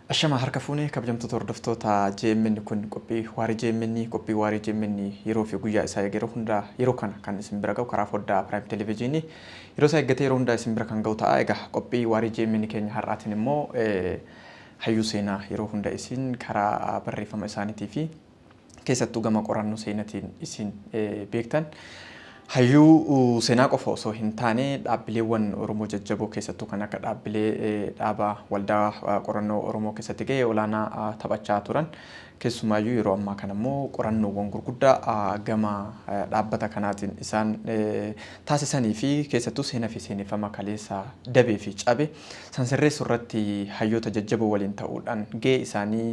Ashama harka fuunee kabajamtoota hordoftoota JMN kun qophii waarii JMN yeroo fi guyyaa isaa yeroo hunda yeroo kana kan isin bira ga'u karaa foddaa Prime Television yeroo isaa eeggatee yeroo hunda isin bira kan ga'u ta'a. Egaa qophii waarii JMN keenya har'aatiin immoo hayyuu seenaa yeroo hunda isin karaa barreeffama isaaniitii fi keessattuu gama qorannoo seenaatiin isin beektan. Hayyuu seenaa qofa osoo hin taane dhaabbileewwan Oromoo jajjaboo keessattuu kan akka dhaabbilee dhaabaa waldaa qorannoo Oromoo keessatti gahee olaanaa taphachaa turan. Keessumaayyuu yeroo ammaa kana immoo qorannoowwan gurguddaa gama dhaabbata kanaatiin isaan taasisanii fi keessattuu seenaa fi seeneffama kaleessa dabee fi cabe san sirreessuu irratti hayyoota jajjaboo waliin ta'uudhaan gahee isaanii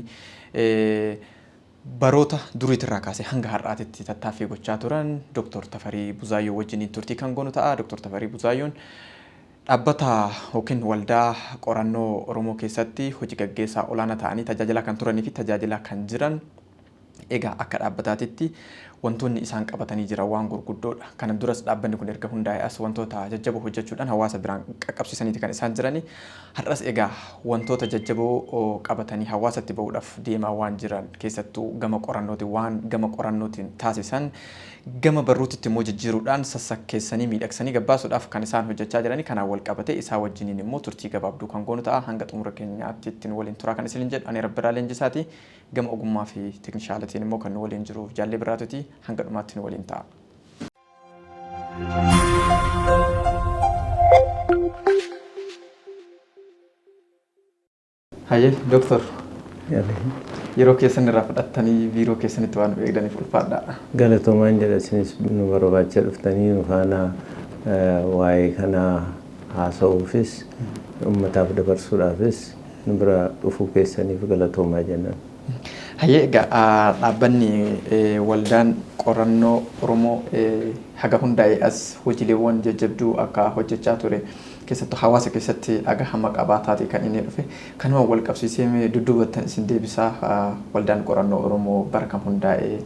baroota duriitirraa kaasee hanga har'aatitti tattaaffii gochaa turan Dr. Tafarii Buzaayyoo wajjin turtii kan goonu ta'a. Dr. Tafarii Buzaayyoon dhaabbata yookiin waldaa qorannoo Oromoo keessatti hojii gaggeessaa olaanaa ta'anii tajaajilaa kan turanii fi tajaajilaa kan jiran. Egaa akka dhaabbataatitti wantoonni isaan qabatanii jiran waan gurguddoodha. Kana duras dhaabbanni kun erga hundaa'ee as wantoota jajjaboo hojjechuudhaan hawaasa biraan qaqqabsiisaniiti kan isaan jirani. Har'as egaa wantoota jajjaboo qabatanii hawaasatti bahuudhaaf deemaa waan jiran keessattuu gama qorannootiin taasisan gama barruutitti immoo jijjiiruudhaan sassakkeessanii miidhagsanii gabbaasuudhaaf kan isaan hojjechaa jiranii. Kanaan wal qabatee isaa wajjiniin immoo turtii gabaabduu kan goonu ta'a. Hanga xumura keenyaatti ittiin waliin turaa kan isin jedhu ani Rabbiraa Leenjisaati. Gama ogummaa fi teeknishaalatiin immoo kan waliin jiru Jaallee Biraatuti. Hanga dhumaatti waliin ta'a. Hayyee Dooktor. Yeroo keessan irraa fudhattanii biiroo keessanitti waan eegdaniif ulfaadha. Galatoomaan jedha isinis nu barbaacha dhuftanii nu faana waa'ee kanaa haasa'uufis uummataaf dabarsuudhaafis nu bira dhufuu keessaniif galatoomaa jenna. Hayyee egaa dhaabbanni waldaan qorannoo Oromoo haga hundaa'ee as hojiileewwan jajjabduu akka hojjechaa ture keessattuu hawaasa keessatti dhagahama qabaataati kan inni dhufe. Kanuma wal qabsiisee dudduubattan isin deebisaa waldaan qorannoo Oromoo bara kam hundaa'ee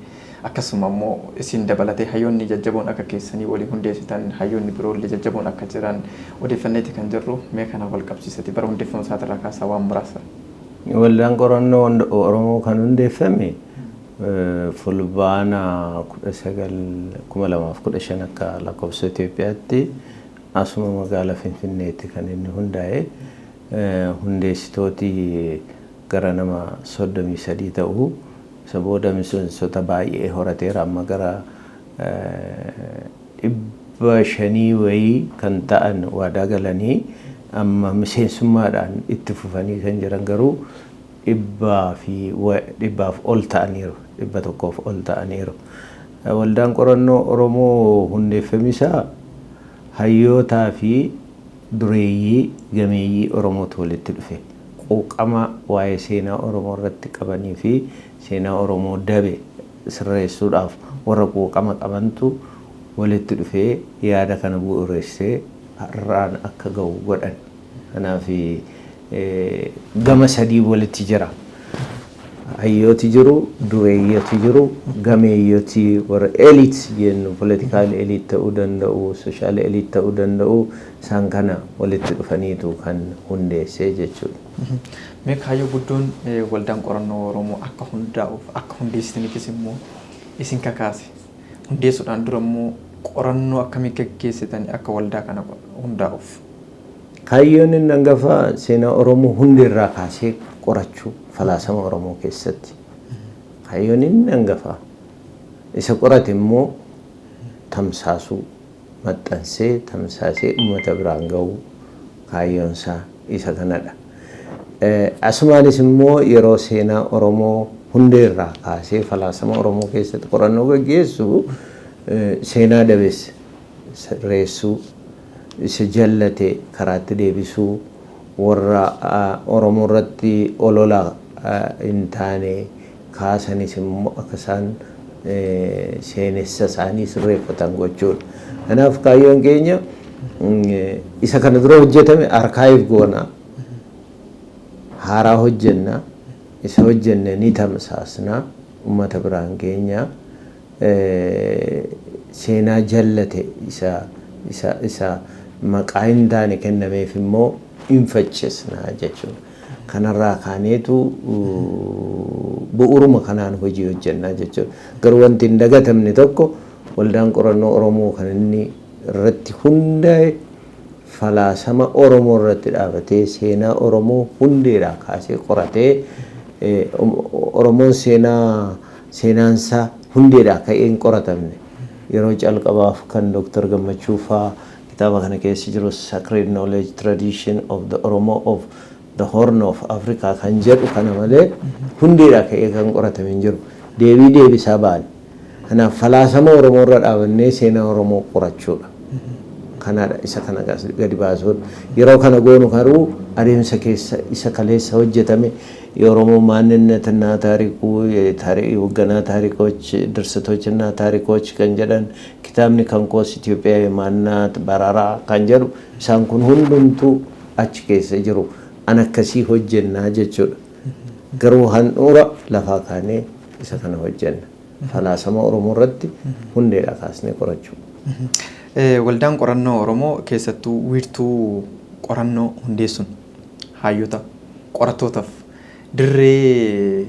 akkasuma immoo isin dabalatee hayyoonni jajjaboon akka keessanii waliin hundeessitan hayyoonni biroollee jajjaboon akka jiran odeeffanneeti kan jirru mee kana wal qabsiisati bara hundeeffama isaatirraa kaasaa waan muraasa. Waldaan qorannoo Oromoo kan hundeeffame fulbaana 2015 akka lakkoofsa Itoophiyaatti asuma magaalaa Finfinneetti kan inni hundaa'e. Hundeessitooti gara nama 33 ta'u. Isa booda miseensota baay'ee horateera amma gara 500 wayii kan ta'an waadaa galanii amma miseensummaadhaan itti fufanii kan jiran garuu 100 ol ta'aniiru. 100 ol ta'aniiru. Waldaan qorannoo Oromoo hundeeffamisaa hayyootaa fi dureeyyii gameeyyii Oromootu walitti dhufe. Quuqama waa'ee seenaa Oromoo irratti qabanii fi seenaa Oromoo dabe sirreessuudhaaf warra quuqama qabantu walitti dhufee yaada kana bu'uureessee har'aan akka ga'u godhan. Kanaaf gama sadii walitti jira. Hayyooti jiru, dureeyyooti jiru, gameeyyooti warra eliit jennu politikaal eliit ta'uu danda'u, sooshaal eliit ta'uu danda'u isaan kana walitti dhufaniitu kan hundeessee jechuudha. Mee kaayyoo guddoon waldaan qorannoo Oromoo akka hundaa'uuf akka hundeessitaniifis immoo isin kakaase. Hundeessuudhaan dura immoo qorannoo akkamii gaggeessitan akka waldaa kana hundaa'uuf? Kaayyoon inni hangafaa seenaa Oromoo hundeerraa kaasee qorachuu falaasama Oromoo keessatti. Kaayyoon inni hangafaa isa qorate immoo tamsaasuu maxxansee tamsaasee uummata biraan ga'uu kaayyoonsaa isa kanadha. Asumaanis immoo yeroo seenaa Oromoo hundeerraa kaasee falaasama Oromoo keessatti qorannoo gaggeessu seenaa dabeessa sirreessuu isa jallate karaatti deebisuu warra Oromoo irratti olola hin taane kaasanis immoo akka isaan seenessa isaanii sirreeffatan gochuudha. Kanaaf kaayyoon keenya isa kana dura hojjetame arkaayif goona. Haaraa hojjenna. Isa hojjenne ni tamsaasna uummata biraan keenya seenaa jallate isa isa maqaa hin taane kennameef immoo hin faccisna jechuudha. Kanarraa kaaneetu bu'uuruma kanaan hojii hojjennaa jechuudha. Garuu wanti hin dagatamne tokko waldaan qorannoo Oromoo kan inni irratti hundaa'e falaasama Oromoo irratti dhaabatee seenaa Oromoo hundeedhaa kaasee qoratee Oromoon seenaansaa hundeedhaa ka'ee hin qoratamne yeroo calqabaaf kan Dr. Gammachuu fa'aa kitaaba kana keessa jiru Sacred Knowledge Tradition of the Oromo of the Horn of Africa kan jedhu kana malee hundeedhaa ka'ee kan qoratame hin jiru. Deebisaa ba'an. Kanaaf falaasama Oromoo irra dhaabannee seenaa Oromoo qorachuudha. Kanaadha isa kana gadi baasuun. Yeroo kana goonu garuu adeemsa keessa isa kaleessa hojjetame የኦሮሞ ማንነትና ታሪኩ የወገና ታሪኮች ድርሰቶችና ታሪኮች ከንጀደን ኪታብኒ ከንኮስ ኢትዮጵያ ማናት በራራ ከንጀሩ ሳንኩን ሁሉምቱ አች ኬሰ ጅሩ አነከሲ ሆጀና ጀቹ ገሩ ሀንኡራ ለፋ ካኔ ኢሰከነ ሆጀና ፈላሰማ ኦሮሞ ረቲ ሁንዴ ላካስኔ ቆረቹ ወልዳን ቆረኖ ኦሮሞ ኬሰቱ ዊርቱ ቆረኖ ሁንዴሱን ሃዩታ ቆረቶተፍ dirree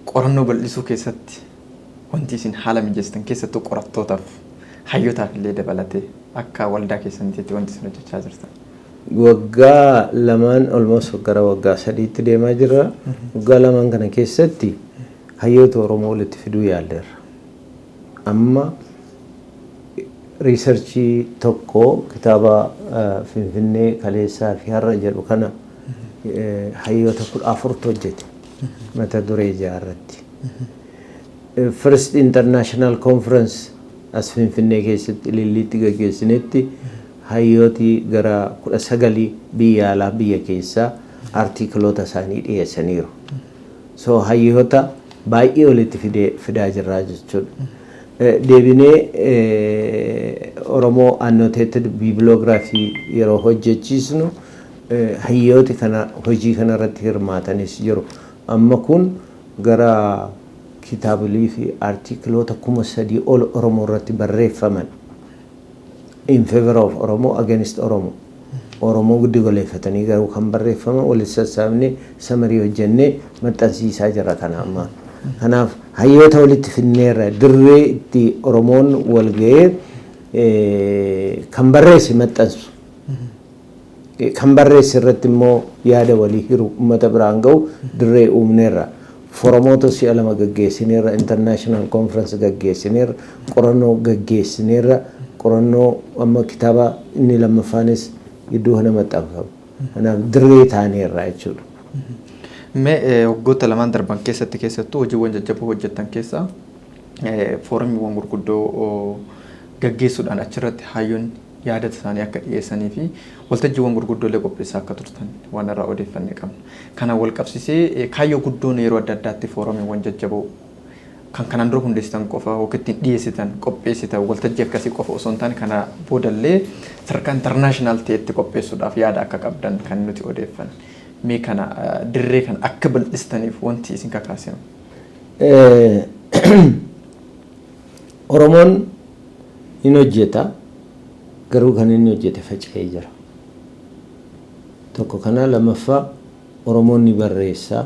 qorannoo bal'isuu keessatti wanti isin haala mijeessitan keessattuu qorattootaaf hayyootaaf illee dabalatee akka waldaa keessanitti wanti isin hojjechaa jirtan. Waggaa lamaan almost gara waggaa sadiitti deemaa jirra. Waggaa lamaan kana keessatti hayyoota Oromoo walitti fiduu yaalleerra. Amma riisarchii tokko kitaaba Finfinnee Kaleessaa fi Har'a jedhu kana hayyoota 14 hojjete mata duree jaarratti. First International Conference as Finfinnee keessatti Ililliitti gaggeessinetti hayyooti gara 19 biyya alaa biyya keessaa artikiloota isaanii dhiyeessaniiru. So hayyoota baay'ee walitti fidaa jirraa jechuudha. Deebinee Oromoo annotated bibliography yeroo hojjechiisnu hayyooti kana hojii kana irratti hirmaatanis jiru. Amma kun gara kitaabilee fi artikiloota 3,000 ol Oromoo irratti barreeffaman in favor of Oromo against Oromo. Oromoo guddi goleeffatanii garuu kan barreeffaman walitti sassaabnee samarii hojjennee maxxansiisaa jira kana amma. Kanaaf hayyoota walitti finneerra dirree itti Oromoon wal ga'ee kan barreesse maxxansu. Kan barreesse irratti immoo yaada walii hiru uummata biraan ga'u dirree uumneerra. Foromoota si'a lama gaggeessineerra, international conference gaggeessineerra, qorannoo gaggeessineerra, qorannoo amma kitaaba inni lammaffaanis iddoo kana maxxanfamu. Kanaaf dirree taaneerra jechuudha. Mee waggoota lamaan darban keessattuu hojiiwwan jajjaboo hojjettan keessaa foorumiiwwan gurguddoo gaggeessuudhaan achirratti hayyoon yaada isaanii akka dhiyeessanii fi waltajjiiwwan gurguddoolee qopheessaa akka turtan waan irraa odeeffannee qabna. Kana wal qabsiisee kaayyoo guddoon yeroo adda addaatti foorumiiwwan jajjaboo kan kanaan dura hundeessitan qofa yookiin dhiyeessitan qopheessitan waltajjii akkasii qofa osoo hin taane kana boodallee sadarkaa intarnaashinaal ta'etti qopheessuudhaaf yaada akka qabdan kan nuti odeeffanne. Mee kana dirree kan akka bal'istaniif wanti isin kakaasinu. Oromoon hin hojjeta. Garuu kan inni hojjete faca'ee jira. Tokko kana lammaffaa Oromoon ni barreessaa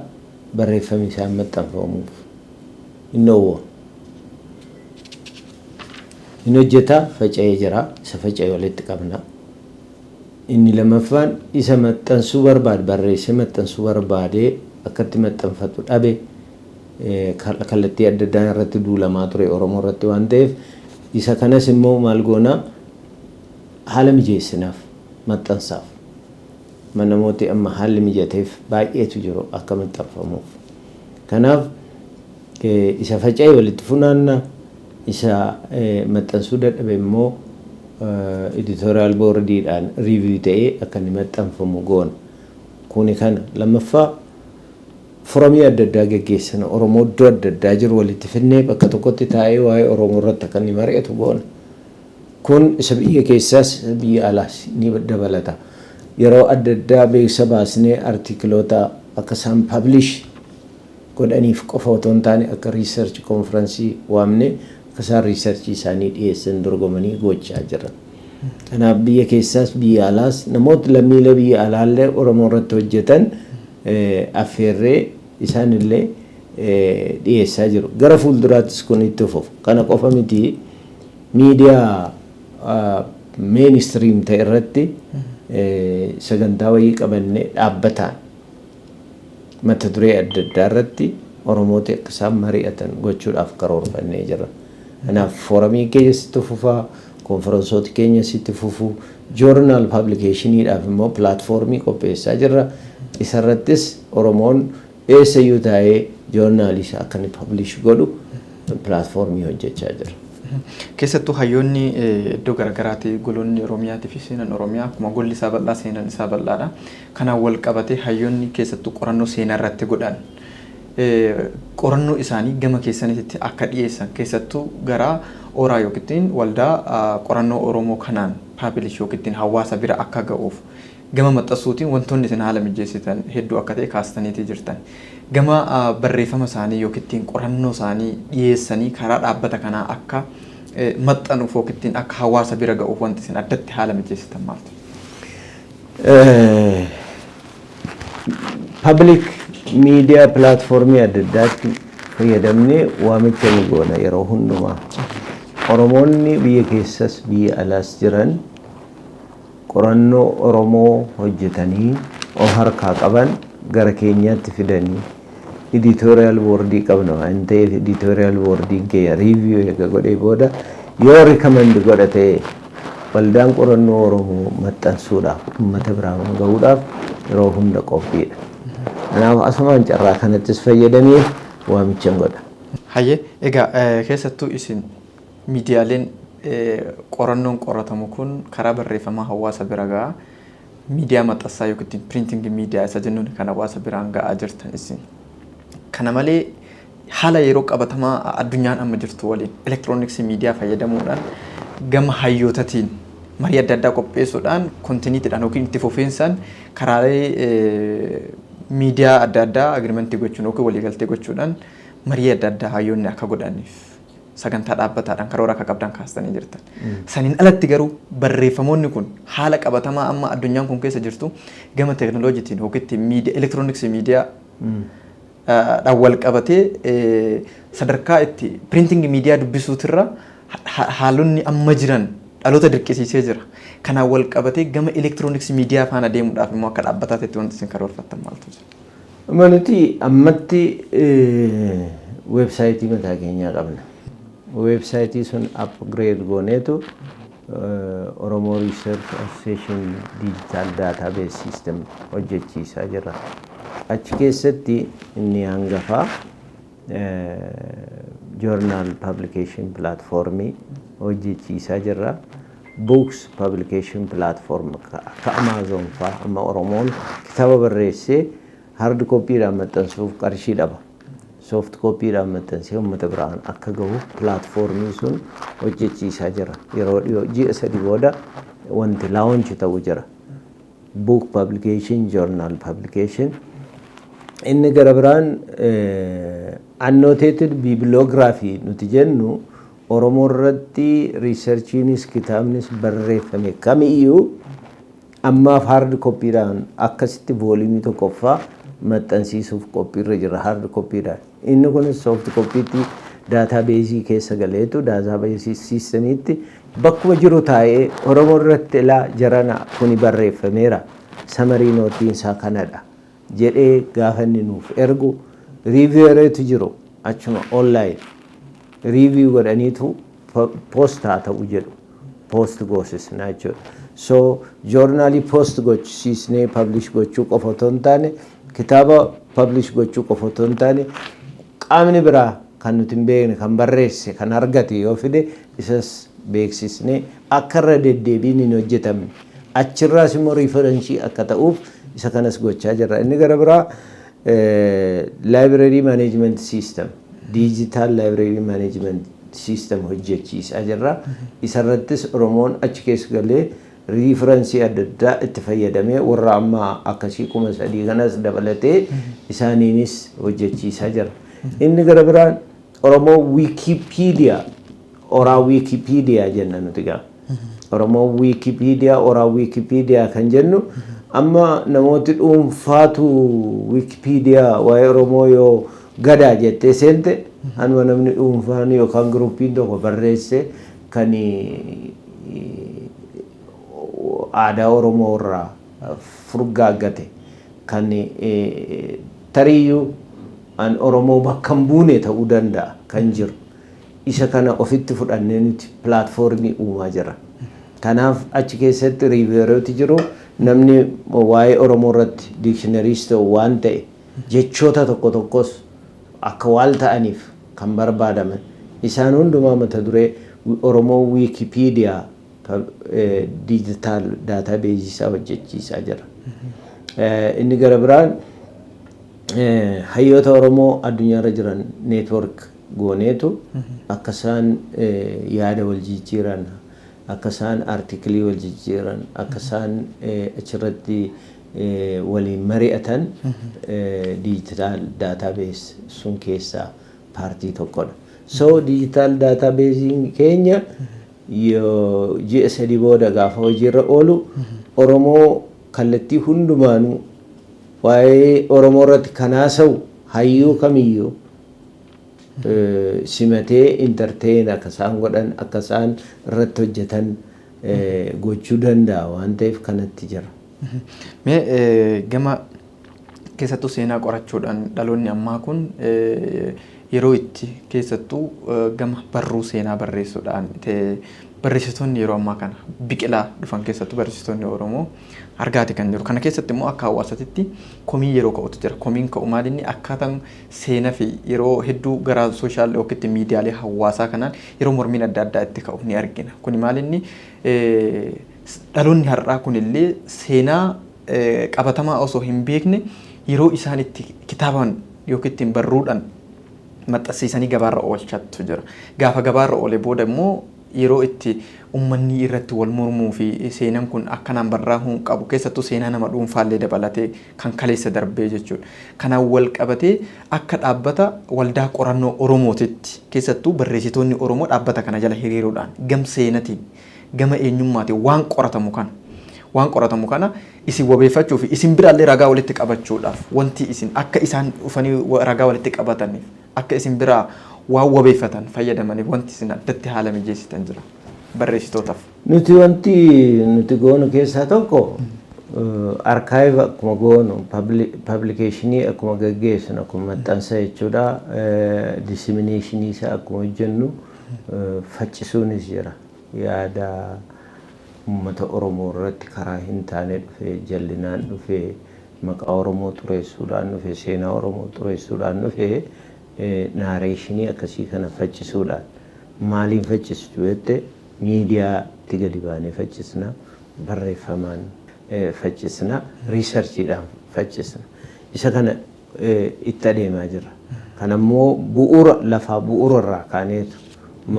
barreeffamni isaa maxxanfamuuf inni oowwa. Inni hojjeta faca'ee jira isa faca'ee walitti qabna. Inni lammaffaan isa maxxansuu barbaade barreessee maxxansuu barbaadee akkatti maxxanfatu dhabe kallattii adda addaa irratti duulamaa ture Oromoo irratti waan ta'eef isa kanas immoo maal goonaa haala mijeessinaaf maxxansaaf namooti amma haalli mijateef baay'eetu jiru akka maxxanfamuuf. Kanaaf isa faca'ee walitti funaanna isa maxxansuu dadhabe immoo editorial boardiidhaan review ta'ee akka inni maxxanfamu goona. Kuni kana lammaffaa foorumii adda addaa gaggeessina Oromoo iddoo adda addaa jiru walitti finnee bakka tokkotti taa'ee waa'ee Oromoo irratti akka inni mari'atu goona. Kun isa biyya keessaas biyya alaas ni dabalata. Yeroo adda addaa beeksisa baasnee artikiloota akka isaan publish godhaniif qofa otoo hin taane akka research conference waamne akka isaan research isaanii dhiyeessan dorgomanii gochaa jiran. Kanaaf biyya keessaas biyya alaas namoota lammiilee biyya alaallee Oromoo irratti hojjetan affeerree isaanillee dhiyeessaa jiru. Gara fuulduraattis kun itti fufu. Kana qofa miti miidiyaa mainstream ta'e irratti sagantaa wayii qabannee dhaabbataan mata duree adda addaa irratti Oromoota akka isaan mari'atan gochuudhaaf karoorfannee jira. Kanaaf foorumii keenya sitti fufaa, konferensoota keenya sitti fufuu, joornaal paablikeeshiniidhaaf immoo pilaatfoormii qopheessaa jirra. Isarrattis Oromoon eessayyuu taa'ee joornaalii isaa akka inni pablish godhu pilaatfoormii hojjechaa jira. Keessattuu hayyoonni iddoo garaagaraatti goloonni Oromiyaatii fi seenaan Oromiyaa akkuma golli isaa bal'aa seenaan isaa bal'aadha. Kanaan wal qabatee hayyoonni keessattuu qorannoo seenaa irratti godhan qorannoo isaanii gama keessanitti akka dhiyeessan keessattuu gara ooraa yookiin waldaa qorannoo Oromoo kanaan paabilish yookiin hawaasa bira akka ga'uuf gama maxxansuutiin wantoonni isin haala mijeessitan hedduu akka ta'e kaastaniitii jirtan. Gama barreeffama isaanii yookiin qorannoo isaanii dhiyeessanii karaa dhaabbata kanaa akka maxxanuuf yookiin akka hawaasa bira ga'uuf wanti isin addatti haala mijeessitan maaltu? Public media platformii adda addaatti fayyadamnee waamicha ni goona yeroo hundumaa. Oromoonni biyya keessas biyya alaas jiran qorannoo Oromoo hojjetanii of harkaa qaban gara keenyaatti fidanii editorial boardii qabna waan ta'eef editorial boardiin keenya review eega godhee booda yoo recommend godha ta'e waldaan qorannoo Oromoo maxxansuudhaaf uummata biraan ga'uudhaaf yeroo hunda qophiidha. Kanaaf asumaan carraa kanattis fayyadamee waamicha godha. Hayyee egaa keessattuu isin miidiyaaleen qorannoon qoratamu kun karaa barreeffamaa hawaasa bira ga'a. Miidiyaa maxxansaa yookiin printing miidiyaa isa jennuun kan hawaasa biraan ga'aa jirtan isin. Kana malee haala yeroo qabatamaa addunyaan amma jirtu waliin elektirooniksii miidiyaa fayyadamuudhaan gama hayyootatiin marii adda addaa qopheessuudhaan kontiniitiidhaan yookiin itti fufiinsaan karaalee miidiyaa adda addaa agriimentii gochuun yookiin waliigaltee gochuudhaan marii adda addaa hayyoonni akka godhaniif sagantaa dhaabbataadhaan karoora akka qabdan kaastanii jirtan. Saniin alatti garuu barreeffamoonni kun haala qabatamaa amma addunyaan kun keessa jirtu gama teekinooloojiitiin yookiin miidiyaa elektirooniksii miidiyaa wal qabatee sadarkaa itti printing miidiyaa dubbisuutirra haalonni amma jiran dhaloota dirqisiisee jira. Kanaan wal qabatee gama elektirooniksii miidiyaa faana deemuudhaaf immoo akka dhaabbataatti wanti isin karoorfattan maaltu jira? Amantii ammatti weebsaayitii mataa keenyaa qabna. Weebsaayitii sun upgrade gooneetu Oromoo Research Association Digital Database System hojjechiisaa jira. Achi keessatti inni hangafaa journal publication platformii hojjechiisaa jirra. Books publication platform akka Amazon fa'aa amma Oromoon kitaaba barreessee hard copyidhaan maxxansuuf qarshii dhaba. Soft copyidhaan maxxansee uummata biraan akka gahu platformii sun hojjechiisaa jira. Yeroo dhiyoo ji'a 3 booda wanti launch ta'u jira. Book publication, journal publication. Inni gara biraan annotated bibliography nuti jennu Oromoo irratti researchiinis kitaabnis barreeffame kamiyyuu ammaaf hard copyidhaan akkasitti voolumii tokkoffaa maxxansiisuuf qophiirra jira hard copyidhaan. Inni kunis soft copytti daatabeesii keessa galeetu daatabeesii siistamiitti bakkuma jiru taa'ee Oromoo irratti ilaa jarana kuni barreeffameera samarii nootiin isaa kanadha jedhee gaafa inni nuuf ergu riiviyereetu jiru achuma online review godhaniitu poostaa ta'u jedhu post goosisnaa jechuudha. So joornaalii post gochisiisnee publish gochuu qofa otoo hin taane kitaaba publish gochuu qofa otoo hin taane qaamni biraa kan nuti hin beekne kan barreesse kan argate yoo fide isas beeksisnee akka irra deddeebiin hin hojjetamne achirraas immoo riiferensii akka ta'uuf isa kanas gochaa jirra. Inni gara biraa library management system digital library management system hojjechiisaa jirra. Isarrattis Oromoon achi keessa galee riiferensii adda addaa itti fayyadamee warra amma akkasii 3,000 kanas dabalatee isaaniinis hojjechiisaa jira. Inni gara biraan Oromoo Wikipedia oraa Wikipedia jenna nuti gaa Oromoo Wikipedia ora Wikipedia kan jennu amma namooti dhuunfaatu Wikipedia waa'ee Oromoo yoo gadaa jettee seente anuma namni dhuunfaan yookaan gruppiin tokko barreesse kan aadaa Oromoo irraa furgaaggate kan tariyyuu an Oromoo bakka hin buune ta'uu danda'a kan jiru. Isa kana ofitti fudhannee nuti pilaatfoormii uumaa jira. Kanaaf achi keessatti riiveerooti jiru namni waa'ee Oromoo irratti diikshinaariis ta'u waan ta'e jechoota tokko tokkos akka waal ta'aniif kan barbaadaman isaan hundumaa mata duree Oromoo Wikipedia diijitaal daataabeezii isaa hojjechiisaa jira. Inni gara biraan hayyoota Oromoo addunyaarra jiran neetwork gooneetu akka isaan yaada wal jijjiiran akka isaan artiklii wal jijjiiran akka isaan achirratti waliin mari'atan diijitaal daataabees sun keessaa paartii tokkodha. So diijitaal daataabeeziin keenya yoo ji'a sadii booda gaafa hojiirra oolu Oromoo kallattii hundumaanuu waa'ee Oromoo irratti kanaasa'u hayyuu kamiyyuu simatee intarteen akka isaan godhan akka isaan irratti hojjetan gochuu danda'a waan ta'eef kanatti jira. Mee gama keessattuu seenaa qorachuudhaan dhaloonni ammaa kun yeroo itti keessattuu gama barruu seenaa barreessuudhaan barreessitoonni yeroo ammaa kana biqilaa dhufan keessattuu barreessitoonni Oromoo argaati kan jiru. Kana keessatti immoo akka hawaasatitti komii yeroo ka'utu jira. Komiin ka'u maalinni akkaataan seenaa fi yeroo hedduu gara sooshaal yookiin miidiyaalee hawaasaa kanaan yeroo mormiin adda addaa itti ka'u ni argina. Kuni maalinni dhaloonni har'aa kunillee seenaa qabatamaa osoo hin beekne yeroo isaan itti kitaabaan yookiin barruudhaan maxxansiisanii gabaarra oolchatu jira. Gaafa gabaarra oole booda immoo yeroo itti uummanni irratti wal mormuu fi seenaan kun akkanaan barraa'uu qabu keessattuu seenaa nama dhuunfaallee dabalatee kan kaleessa darbee jechuudha. Kanaan wal qabatee akka dhaabbata waldaa qorannoo Oromootitti keessattuu barreessitoonni Oromoo dhaabbata kana jala hiriiruudhaan gam seenaatiin gama eenyummaatiin waan qoratamu kana isin wabeeffachuu fi isin biraallee ragaa walitti qabachuudhaaf wanti isin akka isaan dhufanii ragaa walitti qabataniif akka isin biraa waan wabeeffatan fayyadamaniif wanti isin addatti haala mijeessitan jira barreessitootaaf. Nuti wanti nuti goonu keessaa tokko archive akkuma goonu publicationii akkuma gaggeessinu akkuma maxxansa jechuudha disseminationii isaa akkuma hojjennu faccisuunis jira. Yaada uummata Oromoo irratti karaa hin taane dhufee jallinaan dhufee maqaa Oromoo xureessuudhaan dhufee seenaa Oromoo xureessuudhaan dhufee naareeshinii akkasii kana faccisuudhaan maaliin faccistu jette miidiyaatti gadi baanee faccisna barreeffamaan faccisna riisarchiidhaan faccisna isa kana itti adeemaa jira. Kanammoo bu'uura lafaa bu'uura irraa kaaneetu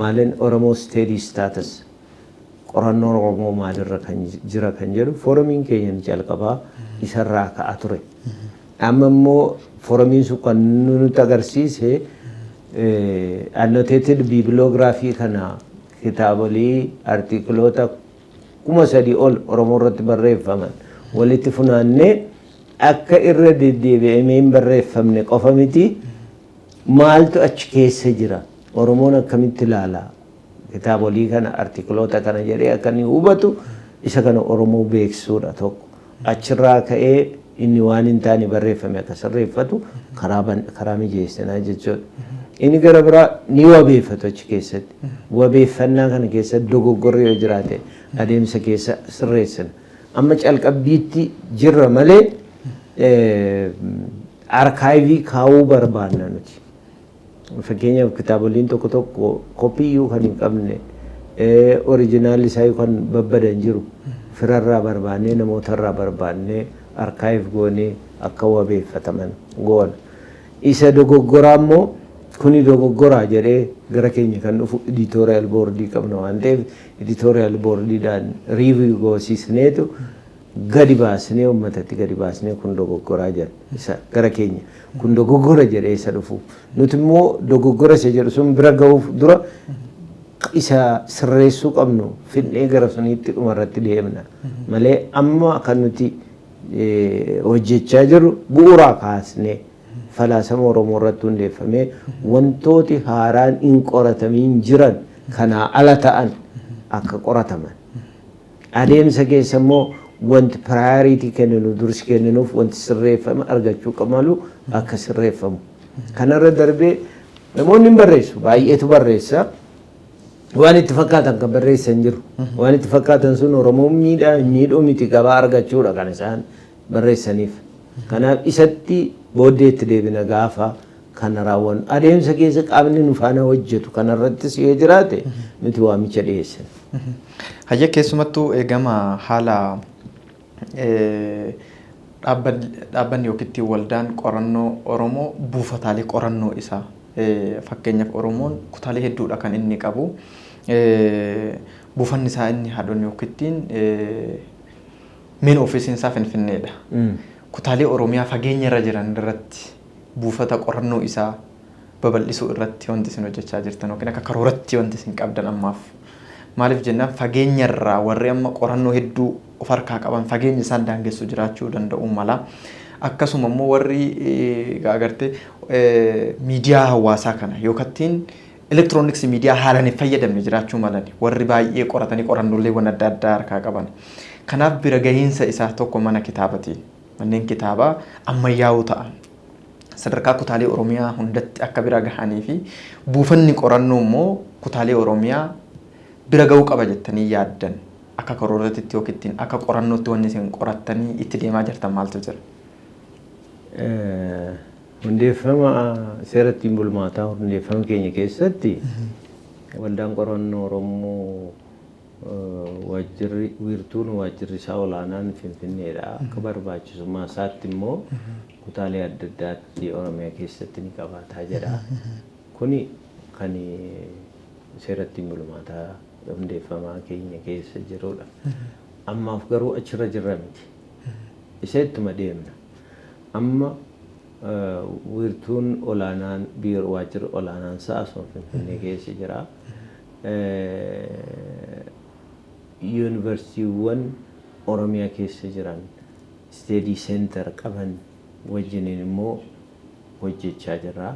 maalin Oromoo steady status qorannoo Oromoo maalirra kan jira kan jedhu foorumiin keenya ni jalqabaa isarraa ka'a ture. Amma immoo foorumiin sun kan nuti agarsiise annotated bibliography kana kitaabolee artikloota 3,000 ol Oromoo irratti barreeffaman walitti funaannee akka irra deddeebi'amee hin barreeffamne qofa miti maaltu achi keessa jira Oromoon akkamitti ilaala kitaabolee kana artikloota kana jedhee akka inni hubatu isa kana Oromoo beeksisuudha tokko achirraa ka'ee inni waan hin taane barreeffame akka sirreeffatu karaa mijeessinaa jechuudha. Inni gara biraa ni wabeeffatu achi keessatti. Wabeeffannaa kana keessatti dogoggorri yoo jiraate adeemsa keessa sirreessina. Amma calqabbiitti jirra malee arkaayivii kaa'uu barbaanna nuti. Fakkeenyaaf kitaaboleen tokko tokko koppiyyuu kan hin qabne oriijinaalli isaa kan babbadan jiru firarraa barbaannee namootarraa barbaannee arkaayif goonee akka wabeeffataman goona. Isa dogoggoraa immoo kuni dogoggoraa jedhee gara keenya kan dhufu editorial boardii qabna waan ta'eef editorial boardiidhaan riiviyuu goosisneetu gadi baasnee uummatatti gadi baasnee kun dogoggoraa jedha isa gara keenya kun dogoggora jedhee isa dhufu nuti immoo dogoggora isa jedhu sun bira ga'uuf dura isa sirreessuu qabnu fidnee gara suniitti dhumarratti deemna malee amma kan nuti hojjechaa jirru bu'uuraa kaasnee falaasama Oromoo irratti hundeeffamee wantooti haaraan hin qoratamiin jiran kanaa ala ta'an akka qorataman adeemsa keessa immoo wanti priority kenninu dursi kenninuuf wanti sirreeffama argachuu qabalu akka sirreeffamu kanarra darbee namoonni barreessu baay'eetu barreessa waan itti fakkaatan kan barreessan jiru waan itti fakkaatan sun Oromoo miidhuu miti gabaa argachuudha kan isaan barreessaniif kanaaf isatti booddeetti deebina gaafa kana raawwan adeemsa keessa qaamni nu faana hojjetu kanarrattis yoo jiraate nuti waamicha dhiyeessan. Hayya keessumattuu eegama haala dhaabbanni yookiin waldaan qorannoo Oromoo buufataalee qorannoo isaa fakkeenyaaf Oromoon kutaalee hedduudha kan inni qabu. Buufanni isaa inni haadhonni yookiin min ofiisiin isaa Finfinneedha. Kutaalee Oromiyaa fageenya irra jiran irratti buufata qorannoo isaa babal'isuu irratti wanti isin hojjechaa jirtan yookiin akka karooratti wanti isin qabdan ammaaf maaliif jennaan fageenya irraa warri amma qorannoo hedduu of harkaa qaban fageenya isaan daangessuu jiraachuu danda'u mala akkasuma immoo warri agartee miidiyaa hawaasaa kana yookiin elektirooniksii miidiyaa haalaan hin fayyadamne jiraachuu malani warri baay'ee qoratanii qorannooleewwan adda addaa harkaa qaban kanaaf bira gahiinsa isaa tokko mana kitaabatiin manneen kitaabaa ammayyaa'oo ta'an sadarkaa kutaalee Oromiyaa hundatti akka bira gahanii fi buufanni qorannoo immoo kutaalee Oromiyaa bira gahuu qaba jettanii yaaddan akka karooratti yookiin akka qorannootti wanni isin qorattanii itti deemaa jirtan maaltu jira? Hundeeffama seera ittiin bulmaataa hundeeffama keenya keessatti waldaan qorannoo Oromoo waajjirri wiirtuun waajjirri isaa olaanaan Finfinneedha. Akka barbaachisummaa isaatti immoo kutaalee adda addaatti Oromiyaa keessatti ni qabaataa jedha. Kuni kan seera ittiin bulmaataa hundeeffamaa keenya keessa jirudha. Ammaaf garuu achirra jirra miti. Isa ittuma deemna. Amma wiirtuun olaanaan biiroo waajjirri olaanaan isaa asuma Finfinnee keessa jira. Yuunivarsiitiiwwan Oromiyaa keessa jiran study center qaban wajjiniin immoo hojjechaa jirra.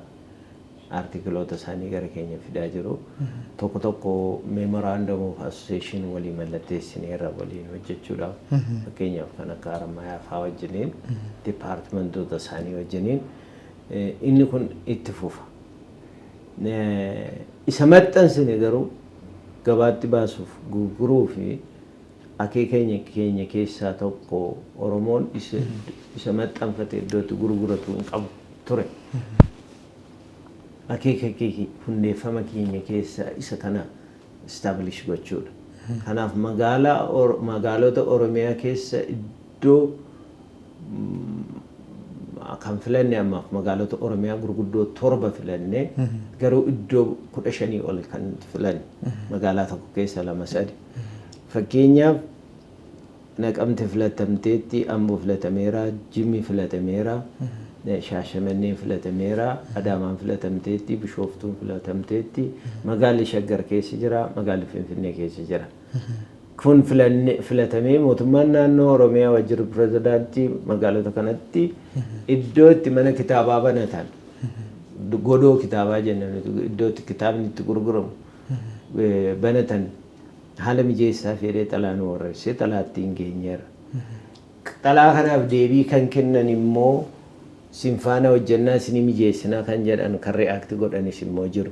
Artikiloota isaanii gara keenya fidaa jiru. Tokko tokko memorandum of association walii mallatteessineerra waliin hojjechuudhaaf fakkeenyaaf kan akka Haramayaa fa'aa wajjiniin dipaartimentoota isaanii wajjiniin inni kun itti fufa. Isa maxxansine garuu gabaatti baasuuf gurguruu fi akeeka keenya keessaa tokko Oromoon isa maxxanfate iddootti gurguratu hin qabu ture. Akeeka hundeeffama keenya keessa isa kana establish gochuudha. Kanaaf magaalota Oromiyaa keessa iddoo kan filanne ammaaf magaalota Oromiyaa gurguddoo 7 filanne garuu iddoo 15 ol kan filanne magaalaa tokko keessa 2-3. Fakkeenyaaf Naqamte filatamteetti, Amboo filatameera, Jimmi filatameera, Shaashamanneen filatameera, Adaamaan filatamteetti, Bishooftuun filatamteetti, magaalli Shaggar keessa jira, magaalli Finfinnee keessa jira. Kun filatamee mootummaan naannoo Oromiyaa waajjirri pirezidaantii magaalota kanatti iddoo itti mana kitaabaa banatan godoo kitaabaa jennan iddoo itti kitaabni itti gurguramu banatan haala mijeessaa fedhee xalaa nu warreessee xalaatti hin geenyeera. Xalaa kanaaf deebii kan kennan immoo sinfaana hojjannaa isin mijeessinaa kan jedhan kan reaakti godhanis immoo jiru.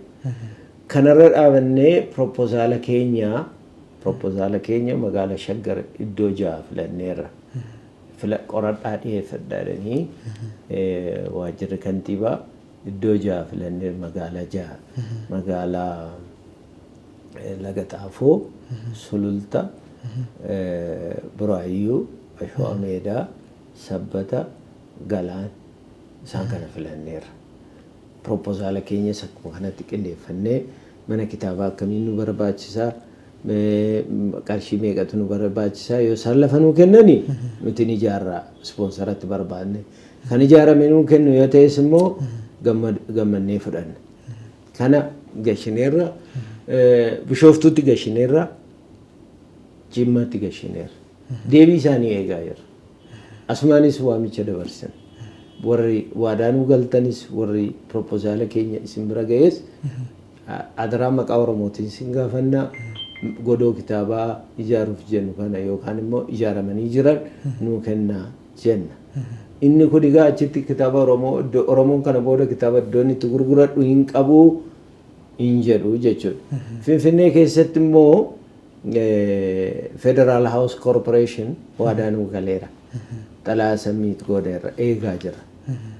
Kanarra dhaabannee propozaala keenya magaala Shaggar iddoo 6 filanneerra. Qoradhaa dhiyeeffadhaadhanii waajjirri kantiibaa iddoo 6 filannee magaalaa 6 magaalaa Laga Xaafoo, Sululta, Buraayyuu, Ashoo Meedaa, Sabbata, Galaan isaan kana filanneerra. Propozaala keenya akkuma kanatti qindeeffannee mana kitaabaa akkamiin nu barbaachisaa qarshii meeqatu nu barbaachisaa yoo isaan lafa nuu kennani nuti ni ijaarraa ispoonsaratti barbaanne kan ijaarame nuu kennu yoo ta'es immoo gammannee fudhanna. Kana gashineerra Bishooftuutti gashineerra Jimmaatti gashineerra. Deebii isaanii eegaa jirra. Asumaanis waamicha dabarsan. Warri waadaanuu galtanis warri propozaala keenya isin bira ga'es adaraa maqaa Oromootiin isin gaafannaa godoo kitaabaa ijaaruuf jennu kana yookaan immoo ijaaramanii jiran nuu kennaa jenna. Inni kun egaa achitti kitaaba Oromoon kana booda kitaaba iddoon itti gurguradhu hin qabu hin jedhu jechuudha. Finfinnee keessatti immoo Federal House Corporation waadaanuu galeera. Xalaa samiit goodeerra eegaa jira.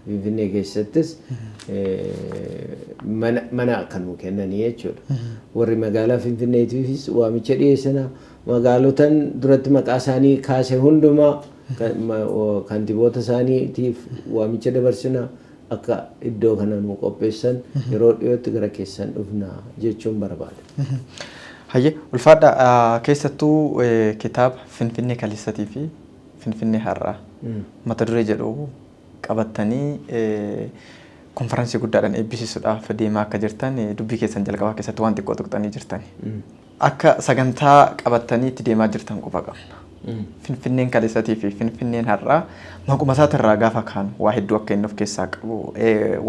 Finfinnee keessattis mana kan nuu kennanii jechuudha. Warri magaalaa Finfinneetiifis waamicha dhiyeessana magaalotan duratti maqaa isaanii kaase hundumaa kantiiboota isaaniitiif waamicha dabarsina akka iddoo kana nuu qopheessan yeroo dhiyootti gara keessan dhufna jechuun barbaada. Hayyee ulfaadha keessattuu kitaaba Finfinnee Kaleessatii fi Finfinnee Har'aa mata duree jedhu qabattanii konferansii guddaadhaan eebbisiisuudhaaf deemaa akka jirtan dubbii keessan jalqabaa keessatti waan xiqqoo tuqxanii jirtan. Akka sagantaa qabattanii itti deemaa jirtan qofa qabna. Finfinneen Kaleessatii fi Finfinneen Har'aa maquma isaatirraa gaafa kaanu waa hedduu akka inni of keessaa qabu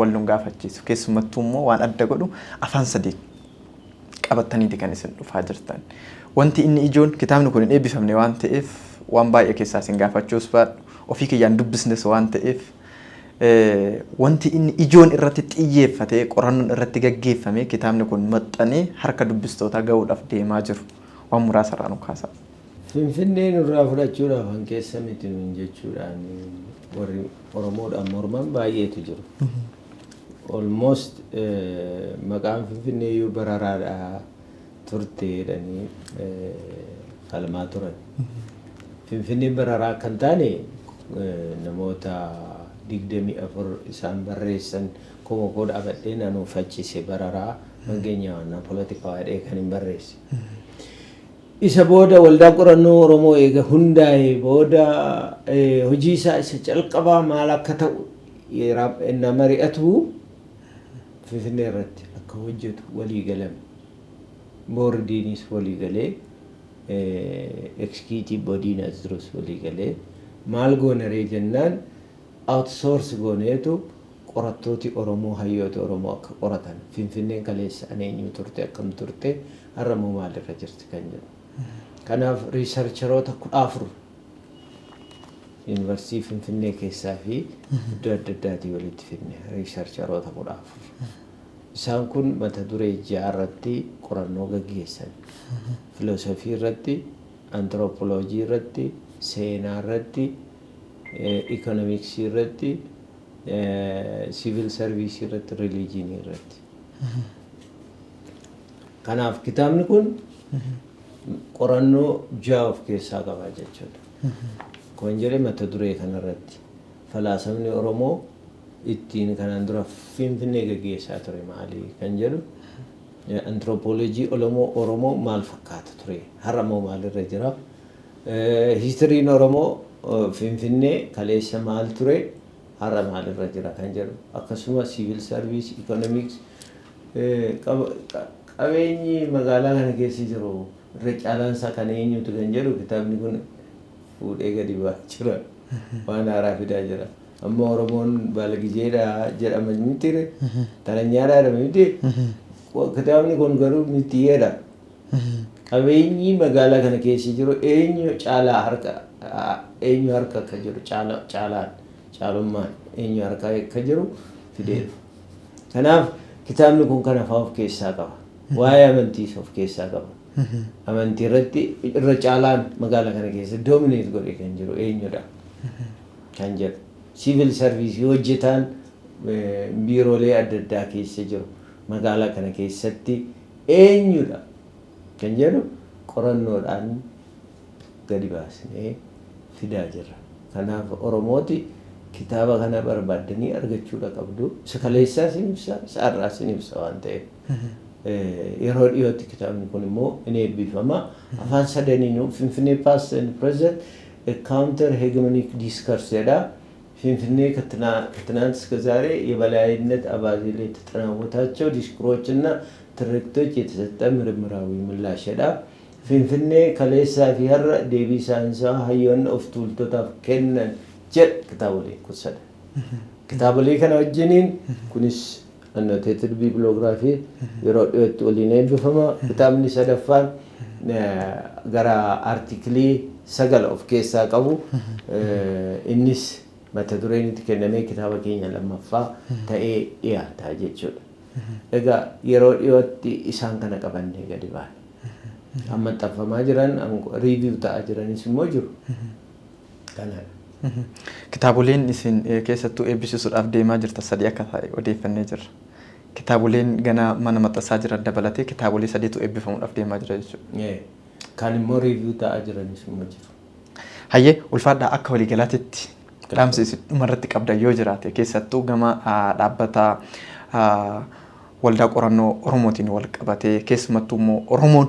wal nun gaafachiisu. Keessumattuu immoo waan adda godhu afaan sadii qabattaniiti kan isin dhufaa jirtan. Wanti inni ijoon kitaabni kun hin eebbifamne waan ta'eef waan baay'ee keessaa isin gaafachuus baadhu ofii kiyyaan dubbisnes waan ta'eef wanti inni ijoon irratti xiyyeeffatee qorannoon irratti gaggeeffame kitaabni kun maxxanee harka dubbistootaa ga'uudhaaf deemaa jiru waan muraasa irraa nu kaasa. Finfinneen irraa fudhachuudhaaf han keessa miti nuun jechuudhaan warri Oromoodhaan morman baay'eetu jiru. Almost maqaan Finfinnee iyyuu bararaadhaa turte jedhanii falmaa turan. Finfinneen bararaa kan taane namoota 24 isaan barreessan koo dhaabadhee naannoo faccise bararaa mangeenya waannaa polotikaa waadhee kan hin barreesse. Isa booda waldaa qorannoo Oromoo eega hundaa'ee booda hojii isaa isa calqabaa maal akka ta'u yeroo mari'atu Finfinnee irratti akka hojjetu walii galame. Boordiinis walii galee executive bodiin as durus walii galee maal goonaree jennaan outsource gooneetu qorattooti Oromoo hayyooti Oromoo akka qoratan Finfinneen kaleessa eenyu turte akkam turte har'a moo maalirra jirti kan jedhu. Kanaaf riisarcheroota 14 Yuunivarsiitii Finfinnee keessaa fi iddoo adda addaatii walitti fidne riisarcheroota 14. Isaan kun mata duree irratti qorannoo gaggeessan. Filoosofii irratti, antiroopoloojii irratti, seenaa irratti, ikoonoomiksii irratti, siivil sarviisii irratti, riiliijinii irratti. Kanaaf kitaabni kun qorannoo 6 of keessaa qaba jechuudha. Kun jedhee mata duree kanarratti falaasamni Oromoo ittiin kanaan dura Finfinnee gaggeessaa ture maali kan jedhu antiroopoloojii Oromoo maal fakkaata ture har'a moo maalirra jira hiistiriin Oromoo Finfinnee kaleessa maal ture har'a maalirra jira kan jedhu akkasuma siivil sarviis ikoonoomiks qabeenyi magaalaa kana keessa jiru irra caalaansaa kan eenyutu kan jedhu kitaabni kun fuudhee gadi ba'aa jira waan haaraa fidaa jira. Amma Oromoon baalagijeedha jedhama miti taranyaadha jedhama miti kitaabni kun garuu mitiyeedha. Qabeenyi magaalaa kana keessa jiru eenyu caalaa harka akka jiru caalummaan eenyu harka akka jiru fideera. Kanaaf kitaabni kun kana fa'aa of keessaa qaba. Waa'ee amantiis of keessaa qaba. Amantii irratti irra caalaan magaalaa kana keessa doomineet godhee kan jiru eenyudha kan jedhu. Siivil sarviisii hojjetaan biiroolee adda addaa keessa jiru magaalaa kana keessatti eenyudha kan jedhu qorannoodhaan gadi baasnee fidaa jirra. Kanaaf Oromooti kitaaba kana barbaaddanii argachuudha qabdu. Isa kaleessaa isin ibsa, isa har'aa isin ibsa waan ta'eef. Yeroo dhiyootti kitaabni kun immoo in eebbifama. Afaan sadaniinuu Finfinnee Past and Present a Counter Hegemonic Discourse jedha. Finfinnee ከትናንት እስከ ዛሬ የበላይነት አባዜ ላይ የተጠናወታቸው ዲስኩሮችና ትርክቶች የተሰጠ ምርምራዊ ምላሽ ዳ finfinnee kaleessaa fi har'a deebii saayinsaa hayyoonni of tuultotaaf kennan jedh kitaabolee kuusadha. Kitaabolee kana wajjiniin kunis annotated bibliography yeroo dhiyootti waliin eebbifama. Kitaabni sadaffaan gara artiklii 9 of keessaa qabu innis mata dureen itti kennamee kitaaba keenya lammaffaa ta'ee dhiyaata jechuudha. Egaa yeroo dhiyootti isaan kana qabannee gadi baana. Amma xaffamaa jiran review ta'aa jiranis immoo jiru. Kanaadha. Kitaaboleen isin keessattuu eebbisiisuudhaaf deemaa jirtan sadii akka ta'e odeeffannee jirra. Kitaaboleen gana mana maxxansaa jiran dabalatee kitaabolee sadiitu eebbifamuudhaaf deemaa jira jechuudha. Kan immoo review ta'aa jiranis immoo jiru. Hayyee ulfaadhaa akka waliigalaatitti dhaamsa isin dhumarratti qabdan yoo jiraate keessattuu gama dhaabbata waldaa qorannoo Oromootiin wal qabatee keessumattuu immoo Oromoon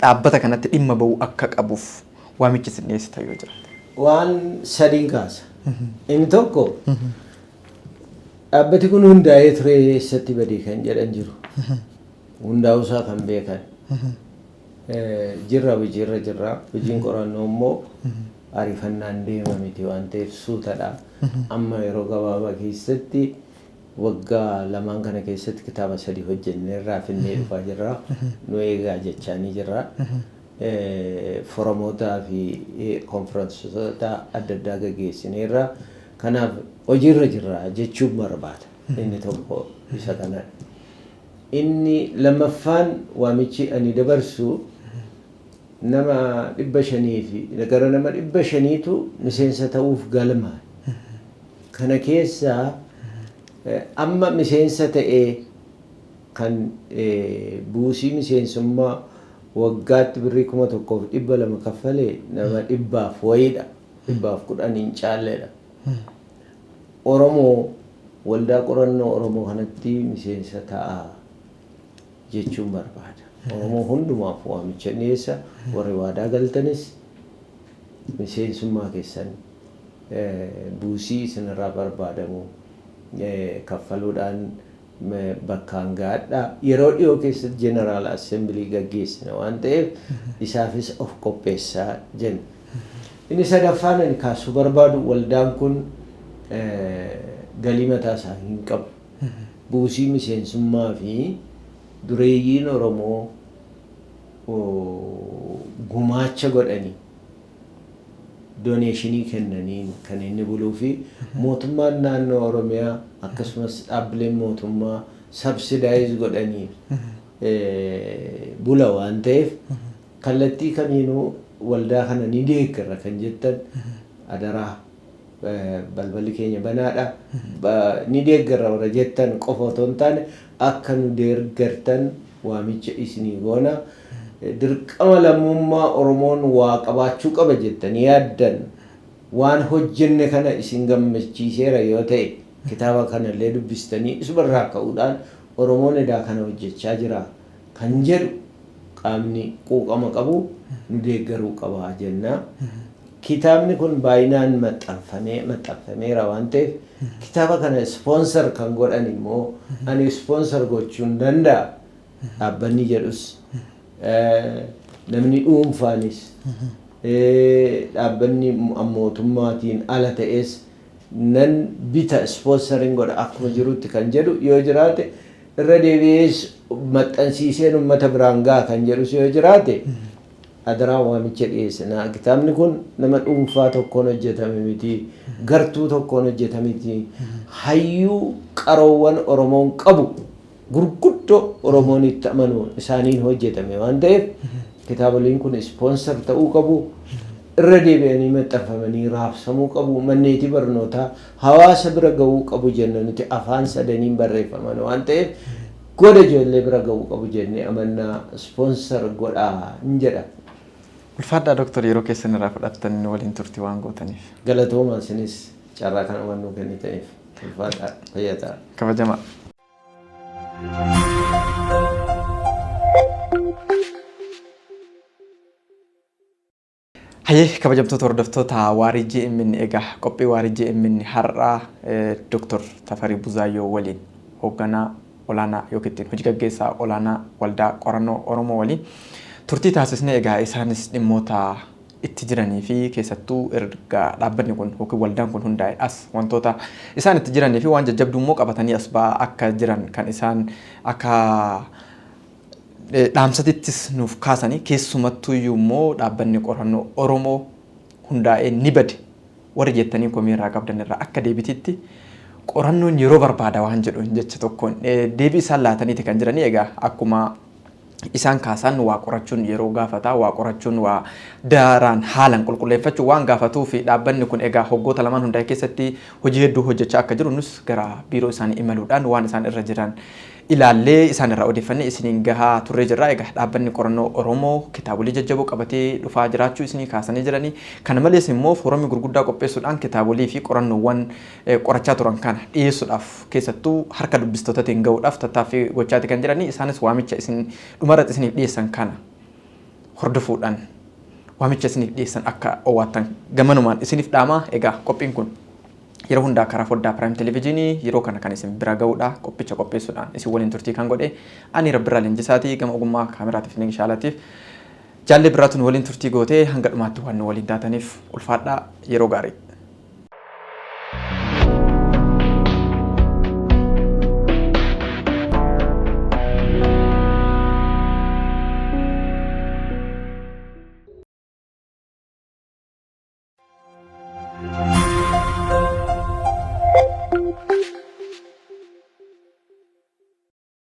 dhaabbata kanatti dhimma ba'uu akka qabuuf waamichi isin dhiyeessitan yoo jiraate. Waan sadiin kaasa. Inni tokko dhaabbati kun hundaa'ee ture eessatti badii kan jedhan jiru. Hundaa'uusaa kan beekan. Jirra hojiirra jirra. Hojiin qorannoo immoo ariifannaan deema miti waan ta'eef suutadha. Amma yeroo gabaabaa keessatti waggaa lamaan kana keessatti kitaaba 3 hojjenneerraa finnee dhufaa jirra. Nu eegaa jechaanii jirra. Foromootaa fi konferensoota adda addaa gaggeessineerra. Kanaaf hojiirra jirra jechuun barbaada. Inni tokko isa kanadha. Inni lammaffaan waamichi ani dabarsu nama 500 fi gara nama 500tu miseensa ta'uuf galma. Kana keessaa amma miseensa ta'ee kan buusii miseensummaa waggaatti birrii 1,200 kaffalee nama 100 wayiidha. 110 hin caalleedha. Oromoo waldaa qorannoo Oromoo kanatti miseensa ta'a jechuun barbaada. Oromoo hundumaaf waamicha dhiyeessa. Warri waadaa galtanis miseensummaa keessan buusii isinirraa barbaadamu kaffaluudhaan bakkaan gaadhaa. Yeroo dhiyoo keessatti General Assembly gaggeessina waan ta'eef isaafis of qopheessaa jenna. Inni sadaffaan ani kaasuu barbaadu waldaan kun galii mataa isaa hin qabu. Buusii miseensummaa fi dureeyyiin Oromoo gumaacha godhanii doneeshinii kennaniin kan inni buluu fi mootummaan naannoo Oromiyaa akkasumas dhaabbileen mootummaa subsidize godhanii bula waan ta'eef kallattii kamiinuu waldaa kana ni deeggarra kan jettan adaraa balballi keenya banaadha. Ni deeggarra warra jettan qofa otoo hin taane akka nu deeggartan waamicha isinii goona. Dirqama lammummaa Oromoon waa qabaachuu qaba jettanii yaaddan waan hojjenne kana isin gammachiiseera yoo ta'e kitaaba kanallee dubbistanii isumarraa ka'uudhaan Oromoon edaa kana hojjechaa jira kan jedhu qaamni quuqama qabu nu deeggaruu qaba jenna. Kitaabni kun baay'inaan maxxanfameera waan ta'eef kitaaba kana sponsor kan godhan immoo ani sponsor gochuun danda'a. Dhaabbanni jedhus namni dhuunfaanis dhaabbanni mootummaatiin ala ta'es nan bita sponsoring godha akkuma jirutti kan jedhu yoo jiraate irra deebi'ees maxxansiiseen uummata biraan ga'a kan jedhus yoo jiraate adaraa waamicha dhiyeessina. Kitaabni kun nama dhuunfaa tokkoon hojjetame miti, gartuu tokkoon hojjetame miti. Hayyuu qaroowwan Oromoon qabu gurguddoo Oromoon itti amanuun isaaniin hojjetame waan ta'eef kitaaboleen kun sponsor ta'uu qabu. Irra deebi'anii maxxanfamanii raabsamuu qabu. Manneetii barnootaa hawaasa bira ga'uu qabu jenna nuti afaan sadaniin barreeffaman waan ta'eef goda ijoollee bira ga'uu qabu jennee amannaa sponsor godhaa hin jedha. Ulfaadhaa Dooktar yeroo keessan irraa fudhattan waliin turtii waan gootaniif. Galatoomaa isinis carraa kana waan nuu kennitaniif ulfaadhaa fayyadaa. Kabajamaa. Hayyee kabajamtoota hordoftoota waarii GMN egaa qophii waarii GMN har'aa Dooktar Tafarii Buzaayyoo waliin hoogganaa olaanaa yookiin hojii gaggeessaa olaanaa waldaa qorannoo Oromoo waliin turtii taasisnee egaa isaanis dhimmoota itti jiranii fi keessattuu erga dhaabbanni kun yookiin waldaan kun hundaa'e as wantoota isaan itti jiranii fi waan jajjabduu immoo qabatanii as ba'aa akka jiran kan isaan akka dhaamsatittis nuuf kaasanii keessumattuu immoo dhaabbanni qorannoo Oromoo hundaa'ee ni bade warri jettanii komii irraa qabdan irraa akka deebititti qorannoon yeroo barbaada waan jedhu jecha tokkoon deebii isaan laataniiti kan jiranii egaa akkuma isaan kaasan waa qorachuun yeroo gaafata waa qorachuun waa daaraan haalan qulqulleeffachuun waan gaafatuu fi dhaabbanni kun egaa hoggoota lamaan hundaa keessatti hojii hedduu hojjechaa akka jiru nus gara biiroo isaanii imaluudhaan waan isaan irra jiran ilaallee isaan irraa odeeffannee isiniin gahaa turree jirra. Egaa dhaabbanni qorannoo Oromoo kitaabolee jajjaboo qabatee dhufaa jiraachuu isinii kaasanii jiranii kana malees immoo foorumii gurguddaa qopheessuudhaan kitaabolee fi qorannoowwan qorachaa turan kana dhiyeessuudhaaf keessattuu harka dubbistootatiin gahuudhaaf tattaaffii gochaati kan jiranii isaanis waamicha isin dhumarratti isiniif dhiyeessan kana hordofuudhaan waamicha isiniif dhiyeessan akka owaattan gamanumaan isiniif dhaamaa. Egaa qophiin kun yeroo hundaa karaa foddaa Prime Televizyinii yeroo kana kan isin bira ga'uudha qophicha qopheessuudhaan isin waliin turtii kan godhe ani Rabbirraa Leenjisaatii gama ogummaa kaameraatiif meeshaalaatiif jaallee biraatuun waliin turtii gootee hanga dhumaatti waan waliin taataniif ulfaadhaa yeroo gaarii.